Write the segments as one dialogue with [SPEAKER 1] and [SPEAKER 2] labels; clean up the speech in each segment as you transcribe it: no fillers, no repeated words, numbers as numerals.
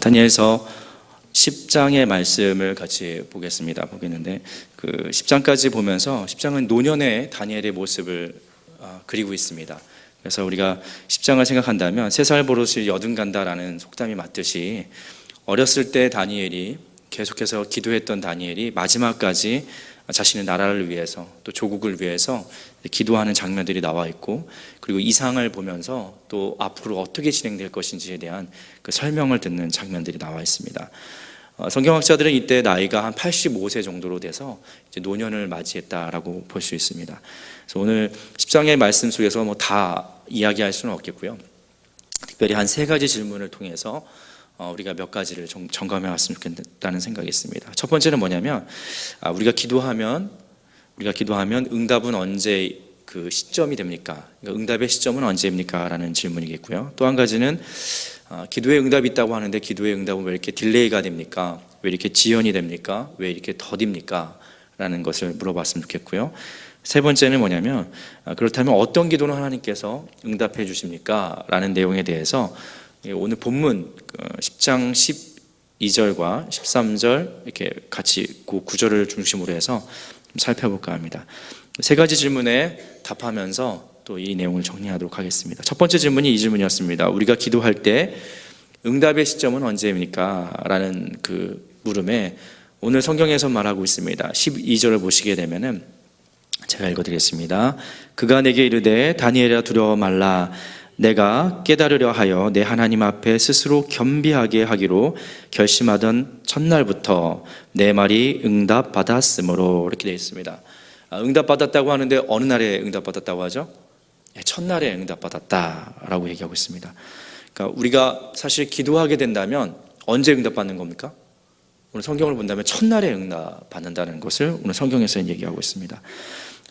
[SPEAKER 1] 다니엘서 10장의 말씀을 같이 보겠는데 그 10장까지 보면서 10장은 노년의 다니엘의 모습을 그리고 있습니다. 그래서 우리가 10장을 생각한다면 3살 버릇이 여든 간다라는 속담이 맞듯이 어렸을 때 다니엘이 계속해서 기도했던 다니엘이 마지막까지 자신의 나라를 위해서 또 조국을 위해서 기도하는 장면들이 나와 있고, 그리고 이상을 보면서 또 앞으로 어떻게 진행될 것인지에 대한 그 설명을 듣는 장면들이 나와 있습니다. 성경학자들은 이때 나이가 한 85세 정도로 돼서 이제 노년을 맞이했다라고 볼 수 있습니다. 그래서 오늘 10장의 말씀 속에서 뭐 다 이야기할 수는 없겠고요. 특별히 한 3가지 질문을 통해서 우리가 몇 가지를 점검해 왔으면 좋겠다는 생각이 있습니다. 첫 번째는 뭐냐면 우리가 기도하면 응답은 언제 그 시점이 됩니까? 응답의 시점은 언제입니까? 라는 질문이겠고요. 또 한 가지는 기도의 응답이 있다고 하는데 기도의 응답은 왜 이렇게 딜레이가 됩니까? 왜 이렇게 지연이 됩니까? 왜 이렇게 더딥니까? 라는 것을 물어봤으면 좋겠고요. 세 번째는 뭐냐면 그렇다면 어떤 기도는 하나님께서 응답해 주십니까? 라는 내용에 대해서 오늘 본문 10장 12절과 13절 이렇게 같이 그 구절을 중심으로 해서 좀 살펴볼까 합니다. 3가지 질문에 답하면서 또 이 내용을 정리하도록 하겠습니다. 첫 번째 질문이 이 질문이었습니다. 우리가 기도할 때 응답의 시점은 언제입니까? 라는 그 물음에 오늘 성경에서 말하고 있습니다. 12절을 보시게 되면은 제가 읽어드리겠습니다. 그가 내게 이르되 다니엘아 두려워 말라. 내가 깨달으려 하여 내 하나님 앞에 스스로 겸비하게 하기로 결심하던 첫날부터 내 말이 응답받았으므로, 이렇게 되어 있습니다. 응답받았다고 하는데 어느 날에 응답받았다고 하죠? 첫날에 응답받았다라고 얘기하고 있습니다. 그러니까 우리가 사실 기도하게 된다면 언제 응답받는 겁니까? 오늘 성경을 본다면 첫날에 응답받는다는 것을 오늘 성경에서 얘기하고 있습니다.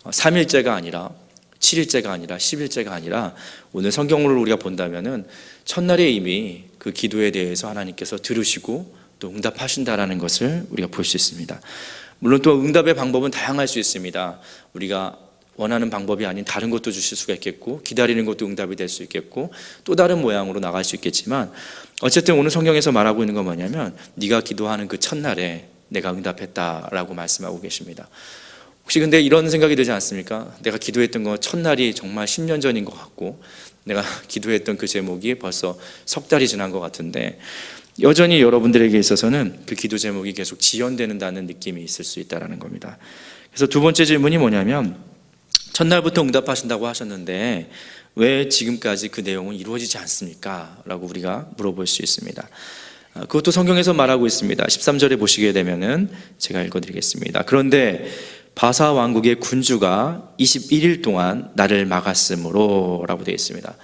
[SPEAKER 1] 3일째가 아니라 7일째가 아니라 10일째가 아니라 오늘 성경을 우리가 본다면은 첫날에 이미 그 기도에 대해서 하나님께서 들으시고 또 응답하신다라는 것을 우리가 볼 수 있습니다. 물론 또 응답의 방법은 다양할 수 있습니다. 우리가 원하는 방법이 아닌 다른 것도 주실 수가 있겠고, 기다리는 것도 응답이 될 수 있겠고, 또 다른 모양으로 나갈 수 있겠지만, 어쨌든 오늘 성경에서 말하고 있는 건 뭐냐면 네가 기도하는 그 첫날에 내가 응답했다라고 말씀하고 계십니다. 혹시 근데 이런 생각이 들지 않습니까? 내가 기도했던 거 첫날이 정말 10년 전인 것 같고, 내가 기도했던 그 제목이 벌써 석 달이 지난 것 같은데, 여전히 여러분들에게 있어서는 그 기도 제목이 계속 지연된다는 느낌이 있을 수 있다는 겁니다. 그래서 두 번째 질문이 뭐냐면, 첫날부터 응답하신다고 하셨는데 왜 지금까지 그 내용은 이루어지지 않습니까? 라고 우리가 물어볼 수 있습니다. 그것도 성경에서 말하고 있습니다. 13절에 보시게 되면은 제가 읽어드리겠습니다. 그런데 바사 왕국의 군주가 21일 동안 나를 막았으므로, 라고 되어 있습니다.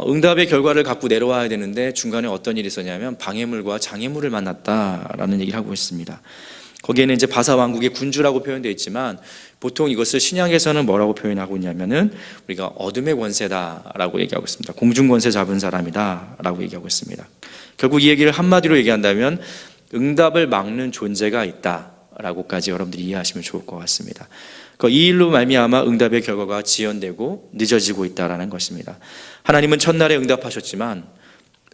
[SPEAKER 1] 응답의 결과를 갖고 내려와야 되는데 중간에 어떤 일이 있었냐면 방해물과 장애물을 만났다라는 얘기를 하고 있습니다. 거기에는 이제 바사 왕국의 군주라고 표현되어 있지만 보통 이것을 신약에서는 뭐라고 표현하고 있냐면은 우리가 어둠의 권세다라고 얘기하고 있습니다. 공중 권세 잡은 사람이다라고 얘기하고 있습니다. 결국 이 얘기를 한마디로 얘기한다면 응답을 막는 존재가 있다라고까지 여러분들이 이해하시면 좋을 것 같습니다. 이 일로 말미암아 응답의 결과가 지연되고 늦어지고 있다라는 것입니다. 하나님은 첫날에 응답하셨지만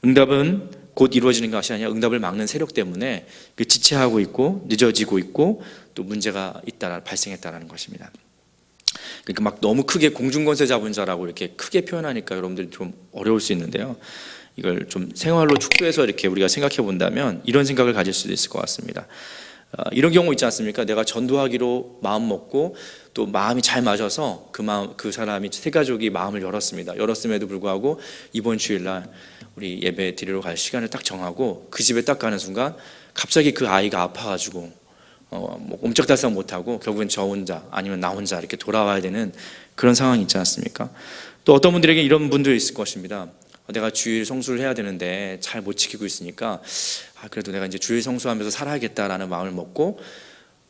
[SPEAKER 1] 응답은 곧 이루어지는 것이 아니라 응답을 막는 세력 때문에 지체하고 있고 늦어지고 있고 또 문제가 발생했다는 것입니다. 그러니까 막 너무 크게 공중권세 잡은 자라고 이렇게 크게 표현하니까 여러분들이 좀 어려울 수 있는데요. 이걸 좀 생활로 축소해서 이렇게 우리가 생각해 본다면 이런 생각을 가질 수도 있을 것 같습니다. 이런 경우 있지 않습니까? 내가 전도하기로 마음 먹고 또 마음이 잘 맞아서 그 사람이 세 가족이 마음을 열었습니다. 열었음에도 불구하고 이번 주일날 우리 예배 드리러 갈 시간을 딱 정하고 그 집에 딱 가는 순간 갑자기 그 아이가 아파가지고 뭐 옴짝달싹 못하고 결국엔 저 혼자 아니면 나 혼자 이렇게 돌아와야 되는 그런 상황이 있지 않습니까? 또 어떤 분들에게 이런 분들이 있을 것입니다. 내가 주일 성수를 해야 되는데 잘 못 지키고 있으니까 그래도 내가 이제 주일 성수하면서 살아야겠다라는 마음을 먹고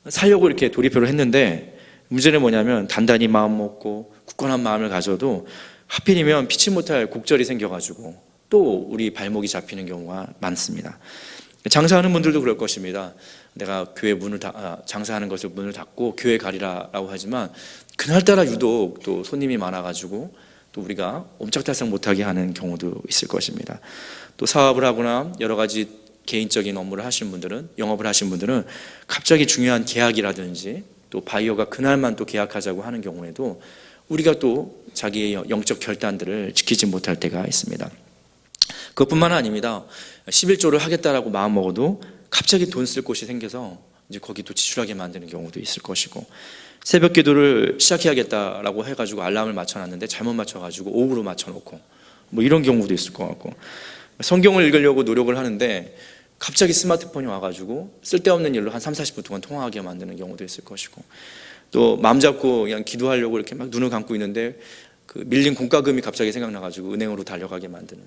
[SPEAKER 1] 살려고 이렇게 돌입을 했는데 문제는 뭐냐면 단단히 마음 먹고 굳건한 마음을 가져도 하필이면 피치 못할 곡절이 생겨가지고 또 우리 발목이 잡히는 경우가 많습니다. 장사하는 분들도 그럴 것입니다. 내가 교회 장사하는 것을 문을 닫고 교회 가리라고 하지만 그날따라 유독 또 손님이 많아가지고 또 우리가 옴짝달싹 못하게 하는 경우도 있을 것입니다. 또 사업을 하거나 여러 가지 개인적인 업무를 하시는 분들은, 영업을 하시는 분들은 갑자기 중요한 계약이라든지 또 바이어가 그날만 또 계약하자고 하는 경우에도 우리가 또 자기의 영적 결단들을 지키지 못할 때가 있습니다. 그것뿐만 아닙니다. 11조를 하겠다라고 마음 먹어도 갑자기 돈 쓸 곳이 생겨서 이제 거기도 지출하게 만드는 경우도 있을 것이고, 새벽 기도를 시작해야겠다라고 해가지고 알람을 맞춰놨는데 잘못 맞춰가지고 오후로 맞춰놓고 뭐 이런 경우도 있을 것 같고, 성경을 읽으려고 노력을 하는데 갑자기 스마트폰이 와가지고 쓸데없는 일로 한 30-40분 동안 통화하게 만드는 경우도 있을 것이고, 또 마음 잡고 그냥 기도하려고 이렇게 막 눈을 감고 있는데 그 밀린 공과금이 갑자기 생각나가지고 은행으로 달려가게 만드는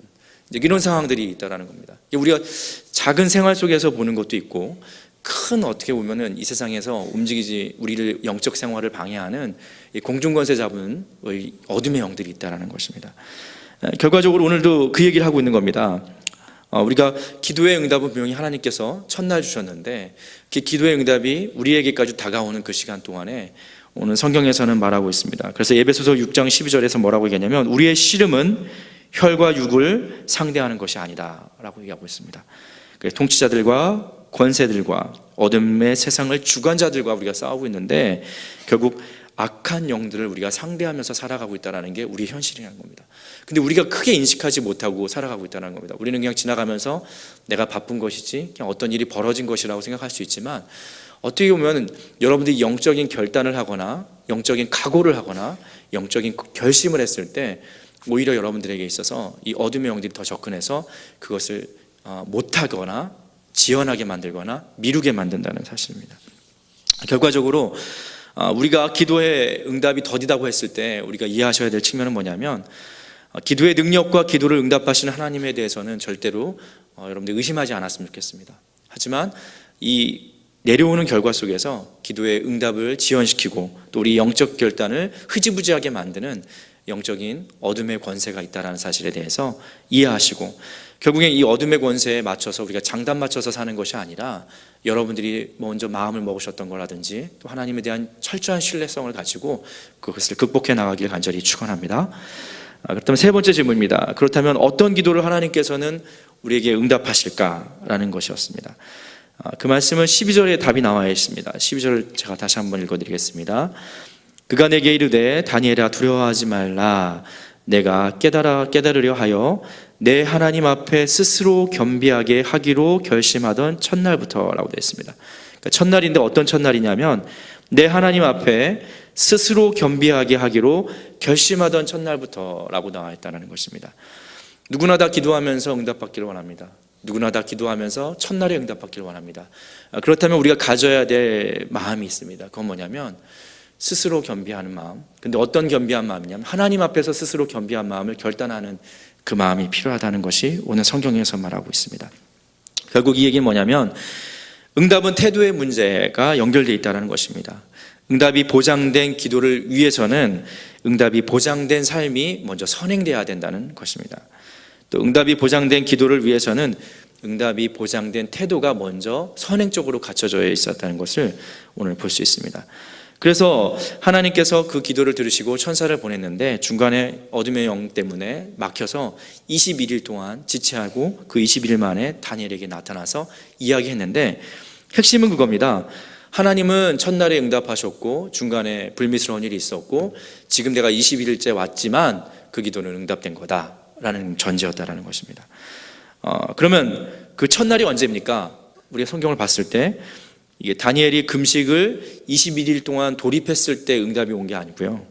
[SPEAKER 1] 이제 이런 상황들이 있다라는 겁니다. 우리가 작은 생활 속에서 보는 것도 있고, 큰 어떻게 보면은 이 세상에서 움직이지 우리를 영적 생활을 방해하는 이 공중권세 잡은 어둠의 영들이 있다라는 것입니다. 결과적으로 오늘도 그 얘기를 하고 있는 겁니다. 우리가 기도의 응답은 분명히 하나님께서 첫날 주셨는데 그 기도의 응답이 우리에게까지 다가오는 그 시간 동안에 오늘 성경에서는 말하고 있습니다. 그래서 에베소서 6장 12절에서 뭐라고 얘기하냐면 우리의 씨름은 혈과 육을 상대하는 것이 아니다 라고 얘기하고 있습니다. 통치자들과 권세들과 어둠의 세상을 주관자들과 우리가 싸우고 있는데 결국 악한 영들을 우리가 상대하면서 살아가고 있다는 게 우리의 현실이라는 겁니다. 근데 우리가 크게 인식하지 못하고 살아가고 있다는 겁니다. 우리는 그냥 지나가면서 내가 바쁜 것이지 그냥 어떤 일이 벌어진 것이라고 생각할 수 있지만, 어떻게 보면 여러분들이 영적인 결단을 하거나 영적인 각오를 하거나 영적인 결심을 했을 때 오히려 여러분들에게 있어서 이 어둠의 영들이 더 접근해서 그것을 못하거나 지연하게 만들거나 미루게 만든다는 사실입니다. 결과적으로 우리가 기도의 응답이 더디다고 했을 때 우리가 이해하셔야 될 측면은 뭐냐면, 기도의 능력과 기도를 응답하시는 하나님에 대해서는 절대로 여러분들 의심하지 않았으면 좋겠습니다. 하지만 이 내려오는 결과 속에서 기도의 응답을 지연시키고 또 우리 영적 결단을 흐지부지하게 만드는 영적인 어둠의 권세가 있다는 사실에 대해서 이해하시고, 결국엔 이 어둠의 권세에 맞춰서 우리가 장단 맞춰서 사는 것이 아니라 여러분들이 먼저 마음을 먹으셨던 거라든지 또 하나님에 대한 철저한 신뢰성을 가지고 그것을 극복해 나가길 간절히 축원합니다. 그렇다면 세 번째 질문입니다. 그렇다면 어떤 기도를 하나님께서는 우리에게 응답하실까라는 것이었습니다. 그 말씀은 12절에 답이 나와 있습니다. 12절을 제가 다시 한번 읽어드리겠습니다. 그가 내게 이르되 다니엘아 두려워하지 말라. 내가 깨달으려 하여 내 하나님 앞에 스스로 겸비하게 하기로 결심하던 첫날부터라고 되어 있습니다. 그러니까 첫날인데 어떤 첫날이냐면 내 하나님 앞에 스스로 겸비하게 하기로 결심하던 첫날부터라고 나와 있다는 것입니다. 누구나 다 기도하면서 응답받기를 원합니다. 누구나 다 기도하면서 첫날에 응답받기를 원합니다. 그렇다면 우리가 가져야 될 마음이 있습니다. 그건 뭐냐면 스스로 겸비하는 마음. 근데 어떤 겸비한 마음이냐면 하나님 앞에서 스스로 겸비한 마음을 결단하는 그 마음이 필요하다는 것이 오늘 성경에서 말하고 있습니다. 결국 이 얘기는 뭐냐면 응답은 태도의 문제가 연결되어 있다는 것입니다. 응답이 보장된 기도를 위해서는 응답이 보장된 삶이 먼저 선행되어야 된다는 것입니다. 또 응답이 보장된 기도를 위해서는 응답이 보장된 태도가 먼저 선행적으로 갖춰져 있었다는 것을 오늘 볼 수 있습니다. 그래서 하나님께서 그 기도를 들으시고 천사를 보냈는데 중간에 어둠의 영 때문에 막혀서 21일 동안 지체하고 그 21일 만에 다니엘에게 나타나서 이야기했는데 핵심은 그겁니다. 하나님은 첫날에 응답하셨고 중간에 불미스러운 일이 있었고 지금 내가 21일째 왔지만 그 기도는 응답된 거다라는 전제였다라는 것입니다. 그러면 그 첫날이 언제입니까? 우리가 성경을 봤을 때 이게 다니엘이 금식을 21일 동안 돌입했을 때 응답이 온 게 아니고요.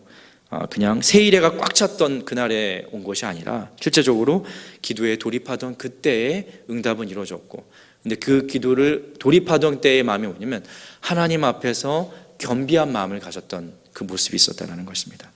[SPEAKER 1] 그냥 세일해가 꽉 찼던 그날에 온 것이 아니라 실제적으로 기도에 돌입하던 그때의 응답은 이루어졌고, 근데 그 기도를 돌입하던 때의 마음이 뭐냐면 하나님 앞에서 겸비한 마음을 가졌던 그 모습이 있었다는 것입니다.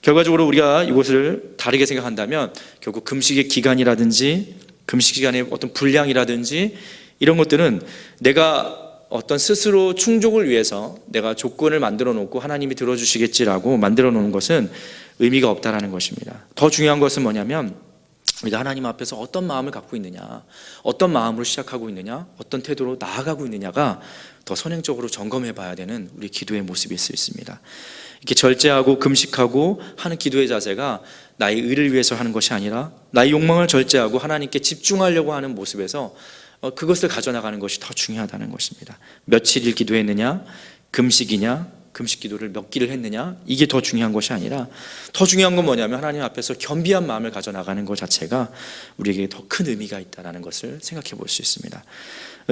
[SPEAKER 1] 결과적으로 우리가 이것을 다르게 생각한다면 결국 금식의 기간이라든지 금식 기간의 어떤 분량이라든지 이런 것들은 내가 어떤 스스로 충족을 위해서 내가 조건을 만들어 놓고 하나님이 들어주시겠지라고 만들어 놓은 것은 의미가 없다라는 것입니다. 더 중요한 것은 뭐냐면 우리가 하나님 앞에서 어떤 마음을 갖고 있느냐, 어떤 마음으로 시작하고 있느냐, 어떤 태도로 나아가고 있느냐가 더 선행적으로 점검해 봐야 되는 우리 기도의 모습일 수 있습니다. 이렇게 절제하고 금식하고 하는 기도의 자세가 나의 의를 위해서 하는 것이 아니라 나의 욕망을 절제하고 하나님께 집중하려고 하는 모습에서 그것을 가져나가는 것이 더 중요하다는 것입니다. 며칠을 기도했느냐, 금식이냐, 금식 기도를 몇 기를 했느냐, 이게 더 중요한 것이 아니라 더 중요한 건 뭐냐면 하나님 앞에서 겸비한 마음을 가져나가는 것 자체가 우리에게 더 큰 의미가 있다는 것을 생각해 볼 수 있습니다.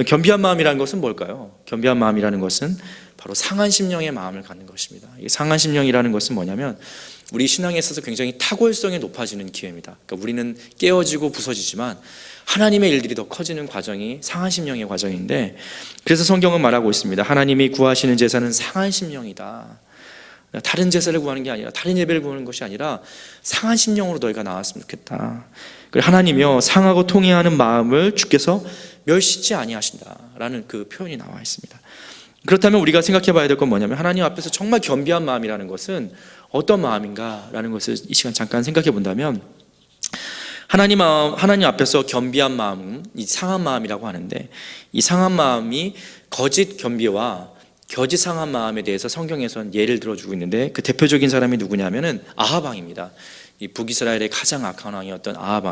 [SPEAKER 1] 겸비한 마음이라는 것은 뭘까요? 겸비한 마음이라는 것은 바로 상한 심령의 마음을 갖는 것입니다. 이 상한 심령이라는 것은 뭐냐면 우리 신앙에 있어서 굉장히 탁월성이 높아지는 기회입니다. 그러니까 우리는 깨어지고 부서지지만 하나님의 일들이 더 커지는 과정이 상한 심령의 과정인데, 그래서 성경은 말하고 있습니다. 하나님이 구하시는 제사는 상한 심령이다. 다른 제사를 구하는 게 아니라, 다른 예배를 구하는 것이 아니라 상한 심령으로 너희가 나왔으면 좋겠다. 하나님이여 상하고 통회하는 마음을 주께서 멸시치 아니하신다라는 그 표현이 나와 있습니다. 그렇다면 우리가 생각해 봐야 될 건 뭐냐면 하나님 앞에서 정말 겸비한 마음이라는 것은 어떤 마음인가라는 것을 이 시간 잠깐 생각해 본다면, 하나님 앞에서 겸비한 마음은 이 상한 마음이라고 하는데, 이 상한 마음이 거짓 겸비와 거짓 상한 마음에 대해서 성경에서는 예를 들어주고 있는데, 그 대표적인 사람이 누구냐면은 아합 왕입니다. 이 북이스라엘의 가장 악한 왕이었던 아합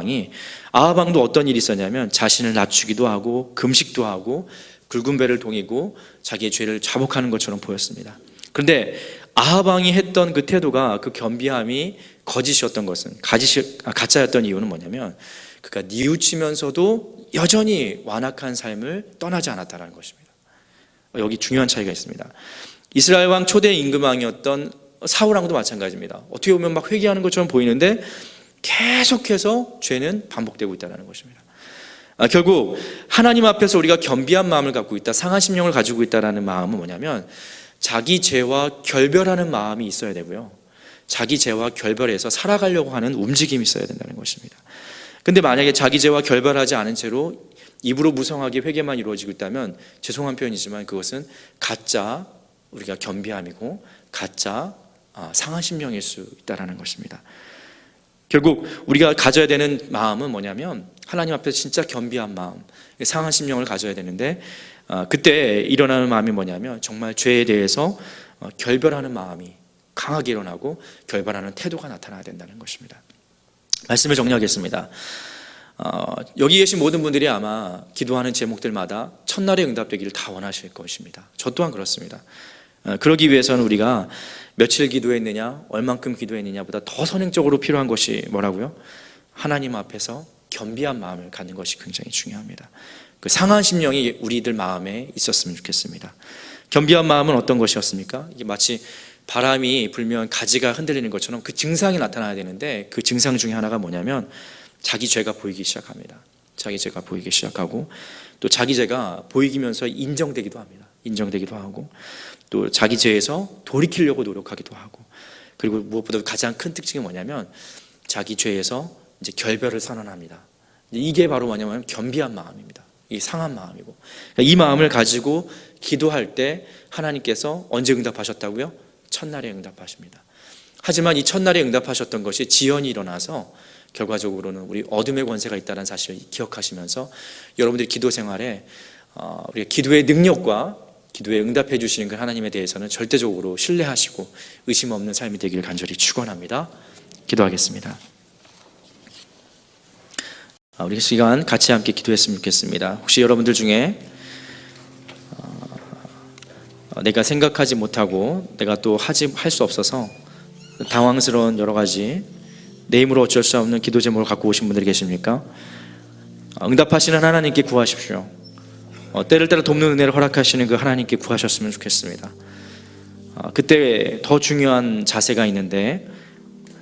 [SPEAKER 1] 왕도 어떤 일이 있었냐면 자신을 낮추기도 하고 금식도 하고 굵은 배를 동이고 자기의 죄를 자복하는 것처럼 보였습니다. 그런데 아합 왕이 했던 그 태도가, 그 겸비함이 거짓이었던 것은, 가짜였던 이유는 뭐냐면 그가 뉘우치면서도 여전히 완악한 삶을 떠나지 않았다는 것입니다. 여기 중요한 차이가 있습니다. 이스라엘 왕 초대 임금왕이었던 사울 왕도 마찬가지입니다. 어떻게 보면 막 회개하는 것처럼 보이는데 계속해서 죄는 반복되고 있다는 것입니다. 결국 하나님 앞에서 우리가 겸비한 마음을 갖고 있다, 상한 심령을 가지고 있다는 마음은 뭐냐면 자기 죄와 결별하는 마음이 있어야 되고요, 자기 죄와 결별해서 살아가려고 하는 움직임이 있어야 된다는 것입니다. 근데 만약에 자기 죄와 결별하지 않은 채로 입으로 무성하게 회개만 이루어지고 있다면, 죄송한 표현이지만 그것은 가짜 우리가 겸비함이고 가짜 상한 심령일 수 있다는 것입니다. 결국 우리가 가져야 되는 마음은 뭐냐면 하나님 앞에서 진짜 겸비한 마음, 상한 심령을 가져야 되는데, 그때 일어나는 마음이 뭐냐면 정말 죄에 대해서 결별하는 마음이 강하게 일어나고 결별하는 태도가 나타나야 된다는 것입니다. 말씀을 정리하겠습니다. 여기 계신 모든 분들이 아마 기도하는 제목들마다 첫날에 응답되기를 다 원하실 것입니다. 저 또한 그렇습니다. 그러기 위해서는 우리가 며칠 기도했느냐, 얼만큼 기도했느냐보다 더 선행적으로 필요한 것이 뭐라고요? 하나님 앞에서 겸비한 마음을 갖는 것이 굉장히 중요합니다. 그 상한 심령이 우리들 마음에 있었으면 좋겠습니다. 겸비한 마음은 어떤 것이었습니까? 이게 마치 바람이 불면 가지가 흔들리는 것처럼 그 증상이 나타나야 되는데, 그 증상 중에 하나가 뭐냐면 자기 죄가 보이기 시작합니다. 자기 죄가 보이기 시작하고, 또 자기 죄가 보이면서 인정되기도 합니다. 인정되기도 하고, 또 자기 죄에서 돌이키려고 노력하기도 하고, 그리고 무엇보다 가장 큰 특징이 뭐냐면 자기 죄에서 이제 결별을 선언합니다. 이게 바로 뭐냐면 겸비한 마음입니다. 이 상한 마음이고, 이 마음을 가지고 기도할 때 하나님께서 언제 응답하셨다고요? 첫날에 응답하십니다. 하지만 이 첫날에 응답하셨던 것이 지연이 일어나서 결과적으로는 우리 어둠의 권세가 있다는 사실을 기억하시면서 여러분들이 기도 생활에 우리가 기도의 능력과 기도에 응답해 주시는 그 하나님에 대해서는 절대적으로 신뢰하시고 의심 없는 삶이 되기를 간절히 축원합니다. 기도하겠습니다. 우리 시간 같이 함께 기도했으면 좋겠습니다. 혹시 여러분들 중에 내가 생각하지 못하고 내가 또 할 수 없어서 당황스러운 여러 가지 내 힘으로 어쩔 수 없는 기도 제목을 갖고 오신 분들이 계십니까? 응답하시는 하나님께 구하십시오. 때를 따라 돕는 은혜를 허락하시는 그 하나님께 구하셨으면 좋겠습니다. 그때 더 중요한 자세가 있는데,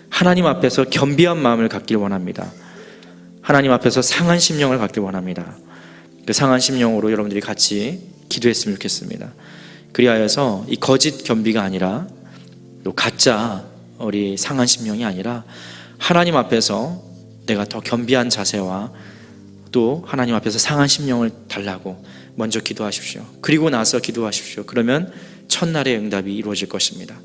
[SPEAKER 1] 하나님 앞에서 겸비한 마음을 갖길 원합니다. 하나님 앞에서 상한 심령을 갖길 원합니다. 그 상한 심령으로 여러분들이 같이 기도했으면 좋겠습니다. 그리하여서 이 거짓 겸비가 아니라, 또 가짜 우리 상한 심령이 아니라 하나님 앞에서 내가 더 겸비한 자세와 또 하나님 앞에서 상한 심령을 달라고 먼저 기도하십시오. 그리고 나서 기도하십시오. 그러면 첫날의 응답이 이루어질 것입니다.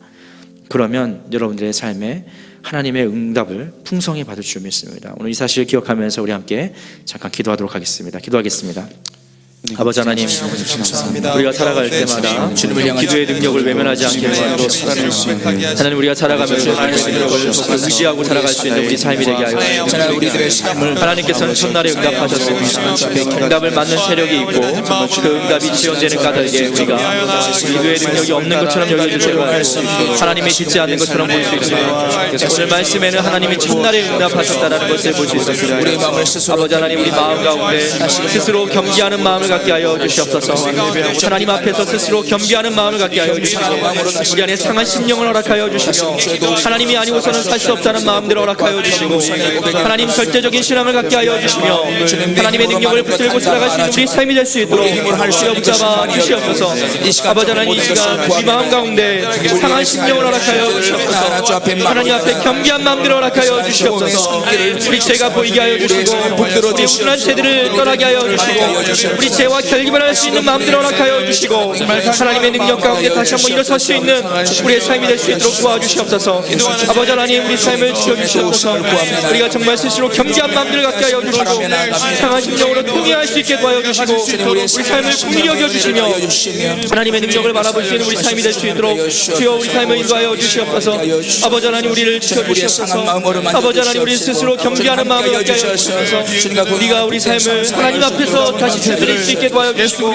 [SPEAKER 1] 그러면 여러분들의 삶에 하나님의 응답을 풍성히 받을 줄 믿습니다. 오늘 이 사실을 기억하면서 우리 함께 잠깐 기도하도록 하겠습니다. 기도하겠습니다. 아버지 하나님, 우리가 살아갈 때마다 기도의 능력을 외면하지 않게 하시고 하나님, 우리가 살아가면서 하나님의 능력을 의지하고 살아갈 수 있는 우리 삶이 되게 하여 주시옵소서. 하나님께서는 첫날에 응답하셨습니다. 응답을 맞는 세력이 있고 그 응답이 지연되는 까닭에 우리가 기도의 능력이 없는 것처럼 여겨주시고 하나님이 듣지 않는 것처럼 볼 수 있습니다. 오늘 말씀에는 하나님이 첫날에 응답하셨다는 것을 볼 수 있습니다. 아버지 하나님, 우리 마음 가운데 스스로 겸비하는 마음을 갖게 하여 주시옵소서. 하나님 앞에서 스스로 겸비하는 마음을 갖게 하여 주시고 우리 안에 상한 심령을 허락하여 주시며 하나님이 아니고서는 살 수 없다는 마음들을 허락하여 주시고 하나님 절대적인 신앙을 갖게 하여 주시며 하나님의 능력을 붙들고 살아갈 수 있는 우리 삶이 될 수 있도록 주여 붙잡아 주시옵소서. 아버지 하나님, 이 시간 우리 마음 가운데 상한 심령을 허락하여 주시옵소서. 하나님 앞에 겸비한 마음들을 허락하여 주시옵소서. 우리 죄가 보이게 하여 주시고 우리 우둔한 죄들을 떠나게 하여 주시고 우리 죄와 결기만 할 수 있는 마음들을 허락하여 주시고 하나님의 능력 가운데 다시 한번 일어설 수 있는 우리의 삶이 될 수 있도록 도와주시옵소서. 아버지 하나님, 우리 삶을 지켜주시옵소서. 우리가 정말 스스로 겸비한 마음들을 갖게 하여 주시고 상한 심령으로 통회할 수 있게 도와주시고 우리 삶을 긍휼히 여겨주시며 하나님의 능력을 바라볼 수 있는 우리 삶이 될 수 있도록 주여 우리 삶을 인도하여 주시옵소서. 아버지 하나님, 우리를 지켜주시옵소서. 아버지 하나님, 우리 스스로 겸비하는 마음을 갖게 하여 주시옵소서. 우리가 우리 삶을 하나님 앞에서 다시 되돌릴 수 있게 도와주시고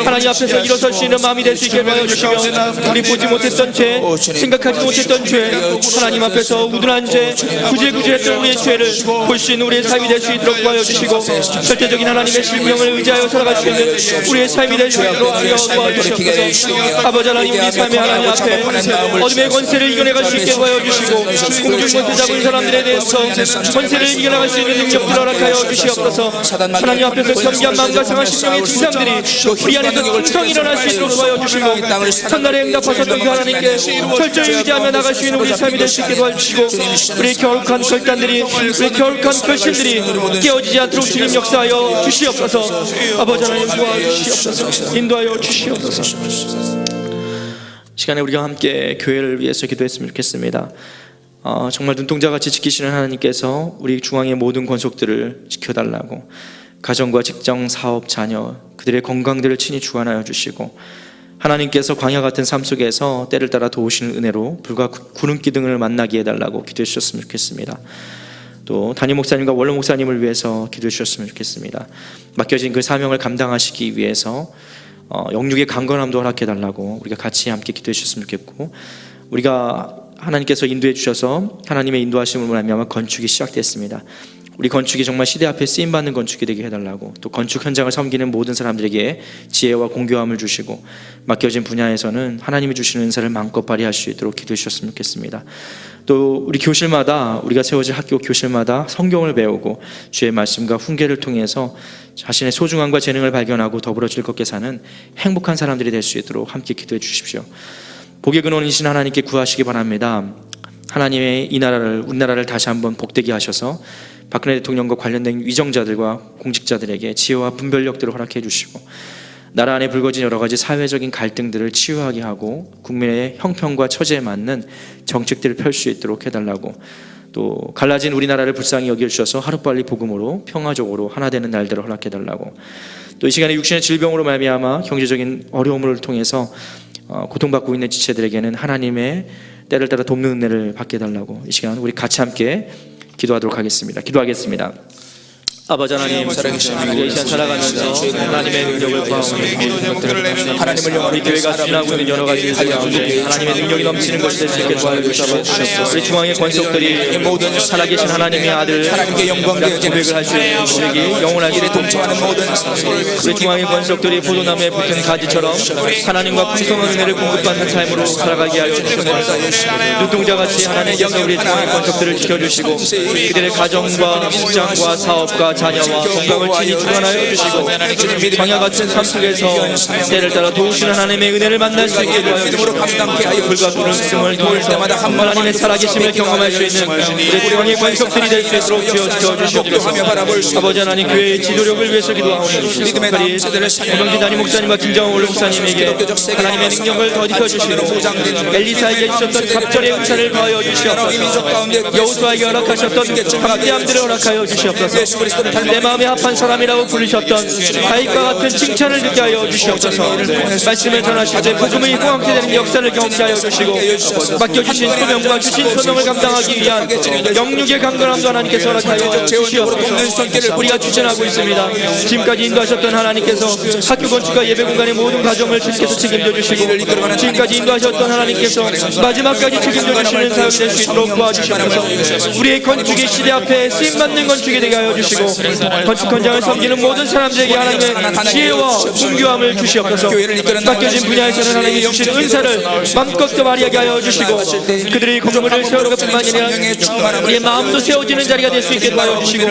[SPEAKER 1] 하나님 앞에서 일어설 수 있는 마음이 될 수 있게 도와주시며 우리 보지 못했던 죄, 생각하지 못했던 죄, 하나님 앞에서 우둔한 죄, 구질구질했던 우리의 죄를 볼 수 있는 우리의 삶이 될 수 있도록 도와주시고 절대적인 하나님의 신명을 의지하여 살아갈 수 있는 우리의 삶이 될 수 있도록 주여 도와주시옵소서. 아버지 하나님, 우리 삶의 하나님 앞에 어둠의 권세를 이겨내갈 수 있게 도와주시고 공중 권세 잡은 사람들에 대해서 권세를 이겨나갈 수 있는 능력을 허락하여 주시옵소서. 하나님 앞에서 겸비한 마음과 상한 심령의 증상들이 우리 안에서 충성히 일어날 수 있도록 도와주시고 첫날에 응답하셨던 그 하나님께 철저히 의지하며 나갈 수 있는 우리 삶이 될 수 있게 도와주시고 우리의 겨울한 결단들이, 우리의 겨울한 결심들이 깨어지지 않도록 주님 역사하여 주시옵소서. 아버지 하나님, 도와주시옵소서. 인도하여 주시옵소서. 시간에 우리가 함께 교회를 위해서 기도했으면 좋겠습니다. 정말 눈동자같이 지키시는 하나님께서 우리 중앙의 모든 권속들을 지켜달라고, 가정과 직장, 사업, 자녀 그들의 건강들을 친히 주관하여 주시고 하나님께서 광야 같은 삶 속에서 때를 따라 도우시는 은혜로 불과 구름 기둥을 만나게 해달라고 기도해 주셨으면 좋겠습니다. 또 담임 목사님과 원로 목사님을 위해서 기도해 주셨으면 좋겠습니다. 맡겨진 그 사명을 감당하시기 위해서 영육의 강건함도 허락해달라고 우리가 같이 함께 기도해 주셨으면 좋겠고, 우리가 하나님께서 인도해 주셔서 하나님의 인도하심으로 말미암아 건축이 시작됐습니다. 우리 건축이 정말 시대 앞에 쓰임받는 건축이 되게 해달라고, 또 건축 현장을 섬기는 모든 사람들에게 지혜와 공교함을 주시고 맡겨진 분야에서는 하나님이 주시는 은사를 마음껏 발휘할 수 있도록 기도해 주셨으면 좋겠습니다. 또 우리 교실마다, 우리가 세워질 학교 교실마다 성경을 배우고 주의 말씀과 훈계를 통해서 자신의 소중함과 재능을 발견하고 더불어 즐겁게 사는 행복한 사람들이 될 수 있도록 함께 기도해 주십시오. 복의 근원이신 하나님께 구하시기 바랍니다. 하나님의 이 나라를, 우리나라를 다시 한번 복되게 하셔서 박근혜 대통령과 관련된 위정자들과 공직자들에게 지혜와 분별력들을 허락해 주시고 나라 안에 불거진 여러 가지 사회적인 갈등들을 치유하게 하고 국민의 형편과 처지에 맞는 정책들을 펼 수 있도록 해달라고, 또 갈라진 우리나라를 불쌍히 여겨주셔서 하루빨리 복음으로 평화적으로 하나 되는 날들을 허락해달라고, 또 이 시간에 육신의 질병으로 말미암아 경제적인 어려움을 통해서 고통받고 있는 지체들에게는 하나님의 때를 따라 돕는 은혜를 받게 해달라고 이 시간 우리 같이 함께 기도하도록 하겠습니다. 기도하겠습니다. 아버지 하나님, 이 시간 살아가면서 하나님의 능력을 구하오니 하나님을 우리 교회가 수행하고 있는 여러 가지 일들 가운데 하나님의 능력이 넘치는 것이 될 수 있게 도와주시옵소서. 우리 중앙의 권속들이 모든 살아계신 하나님의 아들 하나님께 영광되어 고백을 할 수 있는 고백이 영원하게 동참하는 모든 우리 중앙의 권속들이 포도나무에 붙은 가지처럼 하나님과 풍성한 은혜를 공급받는 삶으로 살아가게 하여 주시옵소서. 눈동자같이 하나님께서 우리 중앙의 권속들을 지켜주시고 그들의 가정과 직장과 사업과 자녀와 건강을 친히 주관하여 주시고 광야 같은 삶 속에서 때를 따라 도우시는 하나님의 은혜를 만날 수 있게 도와여 주시고 불과 구름승을 통해서 하나님의 살아계심을 경험할 수 있는 우리 중앙의 권속들이 될 수 있도록 지어주시옵소서. 아버지 하나님, 교회의 지도력을 위해서 기도하오니 특별히 고명진 담임 목사님과 김정은 원로 목사님에게 하나님의 능력을 더 입혀주시고 엘리사에게 주셨던 갑절의 은사를 더하여 주시옵소서. 여호수아에게 허락하셨던 강대함들을 허락하여 주시옵소서.
[SPEAKER 2] 내 마음에 합한 사람이라고 부르셨던 다윗과 같은 칭찬을 듣게 하여 주시옵소서. 말씀을 전하실 때 복음의 홍황케 되는 역사를 경험케 하여 주시고 맡겨주신 소명과 주신 소명을 감당하기 위한 영육의 강건함도 하나님께서 허락하여 주시옵소서. 우리가 추천하고 있습니다. 지금까지 인도하셨던 하나님께서 학교 건축과 예배 공간의 모든 과정을 주님께서 책임져 주시고 지금까지 인도하셨던 하나님께서 마지막까지 책임져 주시는 사역이 될 수 있도록 도와주시옵소서. 우리의 건축의 시대 앞에 쓰임받는 건축이 되게 하여 주시고 건축 현장을 섬기는 모든 사람들에게 하나님의 지혜와 순교함을 주시옵소서. 맡겨진 분야에서는 하나님이 주신 은사를 맘껏 더 발휘하게 하여 주시고 그들의 건물을 세우는 것뿐만 아니라 우리의 마음도 세워지는 자리가 될 수 있게 도와여 주시고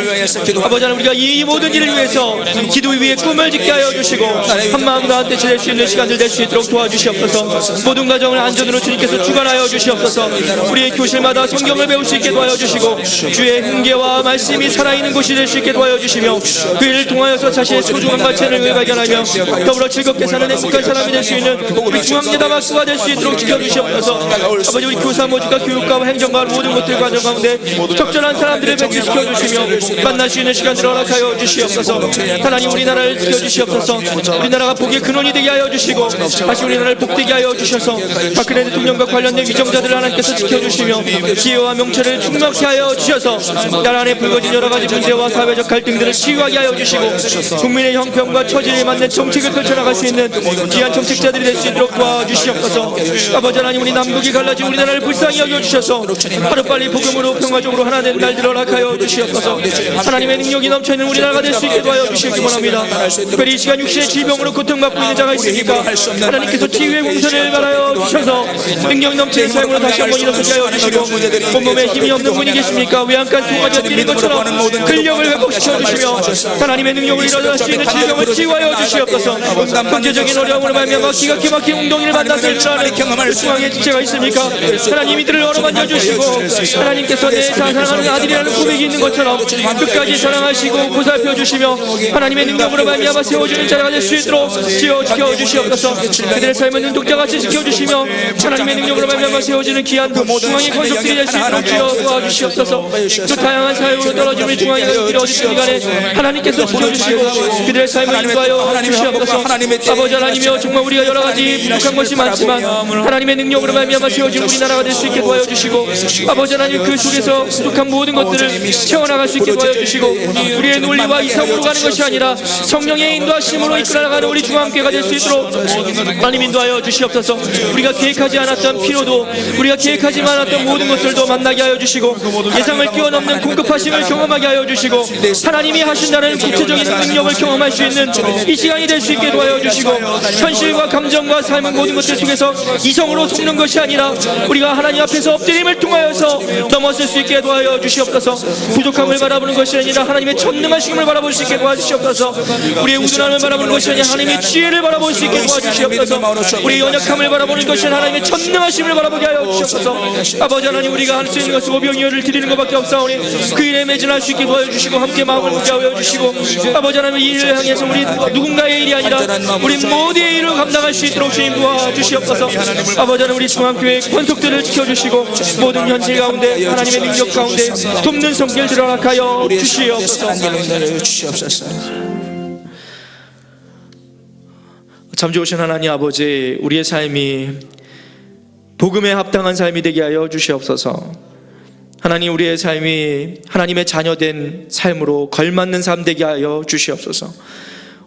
[SPEAKER 2] 아버지 하나님, 우리가 이 모든 일을 위해서 기도 위에 꿈을 짓게 하여 주시고 한 마음으로 한 뜻이 될 수 있는 시간들 될 수 있도록 도와주시옵소서. 모든 가정을 안전으로 주님께서 주관하여 주시옵소서. 우리의 교실마다 성경을 배울 수 있게 도와여 주시고 주의 훈계와 말씀이 살아있는 곳이 될 수 있게 도와여 주시며 그 일을 통하여서 자신의 소중한 가치를 발견하며 더불어 즐겁게 사는 행복한 사람이 될 수 있는 우리 중앙예담학교가 될 수 있도록 지켜주시옵소서. 아버지, 우리 교사 모집과 교육과 행정과 모든 것들 과정 가운데 적절한 사람들을 배치시켜 주시며 만날 수 있는 시간들을 허락하여 주시옵소서. 하나님, 우리나라를 지켜주시옵소서. 우리나라가 복의 근원이 되게 하여 주시고 다시 우리나라를 복되게 하여 주셔서 박근혜 대통령과 관련된 위정자들을 하나님께서 지켜주시며 지혜와 명철을 충만케 하여 주셔서 나라 안에 불거진 여러 가지 문제와 사회적 갈등들을 치유하게 하여 주시고 국민의 형편과 처지에 맞는 정책을 펼쳐나갈 수 있는 귀한 정책자들이 될 수 있도록 도와주시옵소서. 아버지 하나님, 우리 남북이 갈라진 우리나라를 불쌍히 여겨주셔서 하루빨리 복음으로 평화적으로 하나 된 날들을 허락하여 주시옵소서. 하나님의 능력이 넘쳐있는 우리나라가 될 수 있게 도와여 주시기 원합니다. 특별히 이 시간 육신의 질병으로 고통받고 있는 자가 있으니까 하나님께서 치유의 공선을 말하여 주셔서 능력 넘치는 삶으로 다시 한번 일어서게 하여 주시고 온몸에 힘이 없는 분이 계십니까? 외양간 소가지가 뛰는 것처럼 근력을 회복시켜 주시며 하나님의 능력을 일어날 수 있는 질병을 치유하여 주시옵소서. 경제적인 어려움으로 말미암아 기가 막힌 웅덩이를 만났을 줄 아는 그 중앙에 지체가 있습니까? 하나님, 이들을 어루만져 주시고 하나님께서 내 사랑하는 아들이라는 고백이 있는 것처럼 끝까지 사랑하시고 보살펴 주시며 하나님의 능력으로 말미암아 세워주는 자가 될 수 있도록 지켜 주시옵소서. 그들의 삶은 눈독자같이 지켜주시며 하나님의 능력으로 말미암아 세워지는 귀한 중앙의 권속들이 될 수 있도록 도와주시옵소서. 또 다양한 사역으로 떨어진 우리 중앙의 가족들이 어디든 간에 하나님께서 지켜주시고 그들의 삶을 인도하여 주시옵소서. 아버지 하나님이여, 정말 우리가 여러 가지 부족한 것이 많지만 하나님의 능력으로 말미암아 세워진 우리나라가 될 수 있게 도와여 주시고 아버지 하나님, 그 속에서 부족한 모든 것들을 채워나갈 수 있게 도와여 주시고 우리의 논리와 이성으로 가는 것이 아니라 성령의 인도하심으로 이끌어나가는 우리 중앙교회가 될 수 있도록 하나님 인도하여 주시옵소서. 우리가 계획하지 않았던 필요도 우리가 계획하지 않았던 모든 것들도 만나게 하여 주시고 예상을 뛰어넘는 공급하심을 경험하게 하여 주시고 하나님이 하신다는 구체적인 능력을 경험할 수 있는 이 시간이 될 수 있게 도와여 주시고 현실과 감정과 삶의 모든 것들 속에서 이성으로 속는 것이 아니라 우리가 하나님 앞에서 엎드림을 통하여서 넘어설 수 있게 도와여 주시옵소서. 부족함을 바라보는 것이 아니라 하나님의 전능하심을 바라볼 수 있게 도와주시옵소서. 우리의 우둔함을 바라보는 것이 아니라 하나님의 지혜를 바라볼 수 있게 도와주시옵소서. 우리의 연약함을 바라보는 것이 하나님의 전능하심을 바라보게 하여 주시옵소서. 아버지 하나님, 우리가 할 수 있는 것은 오병이어를 드리는 것밖에 없사오니 그 일에 매진할 수 있게 도와주시고 함께 마음을 무게 하여 주시고 아버지 하나님, 이 일을 향해서 우리 누군가의 일이 아니라 우리 모두의 일을 감당할 수 있도록 주님 도와주시옵소서. 아버지 하나님, 우리 중앙교회 권속들을 지켜주시고 모든 현실 가운데 하나님의 능력 가운데 돕는 성결들을 허락하여 주시옵소서. 참 좋으신 하나님 아버지, 우리의 삶이 복음에 합당한 삶이 되게 하여 주시옵소서. 하나님, 우리의 삶이 하나님의 자녀된 삶으로 걸맞는 삶 되게 하여 주시옵소서.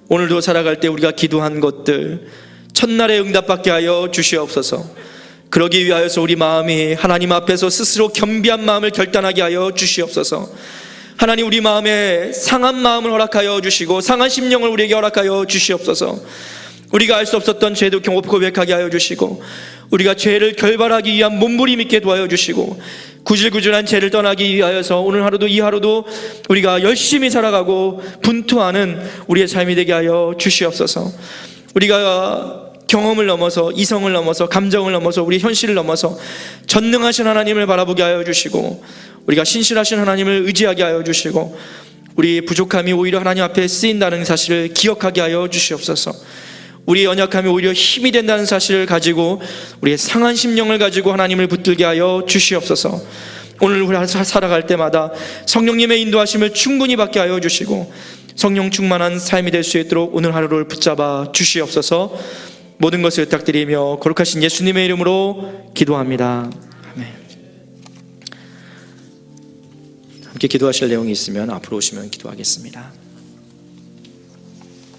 [SPEAKER 2] 오늘도 살아갈 때 우리가 기도한 것들 첫날에 응답받게 하여 주시옵소서. 그러기 위하여서 우리 마음이 하나님 앞에서 스스로 겸비한 마음을 결단하게 하여 주시옵소서. 하나님, 우리 마음에 상한 마음을 허락하여 주시고 상한 심령을 우리에게 허락하여 주시옵소서. 우리가 알 수 없었던 죄도 고백하게 하여 주시고 우리가 죄를 결발하기 위한 몸부림 있게 도와여 주시고 구질구질한 죄를 떠나기 위하여서 오늘 하루도 이 하루도 우리가 열심히 살아가고 분투하는 우리의 삶이 되게 하여 주시옵소서. 우리가 경험을 넘어서 이성을 넘어서 감정을 넘어서 우리 현실을 넘어서 전능하신 하나님을 바라보게 하여 주시고 우리가 신실하신 하나님을 의지하게 하여 주시고 우리의 부족함이 오히려 하나님 앞에 쓰인다는 사실을 기억하게 하여 주시옵소서. 우리의 연약함이 오히려 힘이 된다는 사실을 가지고 우리의 상한 심령을 가지고 하나님을 붙들게 하여 주시옵소서. 오늘 우리 살아갈 때마다 성령님의 인도하심을 충분히 받게 하여 주시고 성령 충만한 삶이 될 수 있도록 오늘 하루를 붙잡아 주시옵소서. 모든 것을 부탁드리며 거룩하신 예수님의 이름으로 기도합니다. 아멘. 함께 기도하실 내용이 있으면 앞으로 오시면 기도하겠습니다.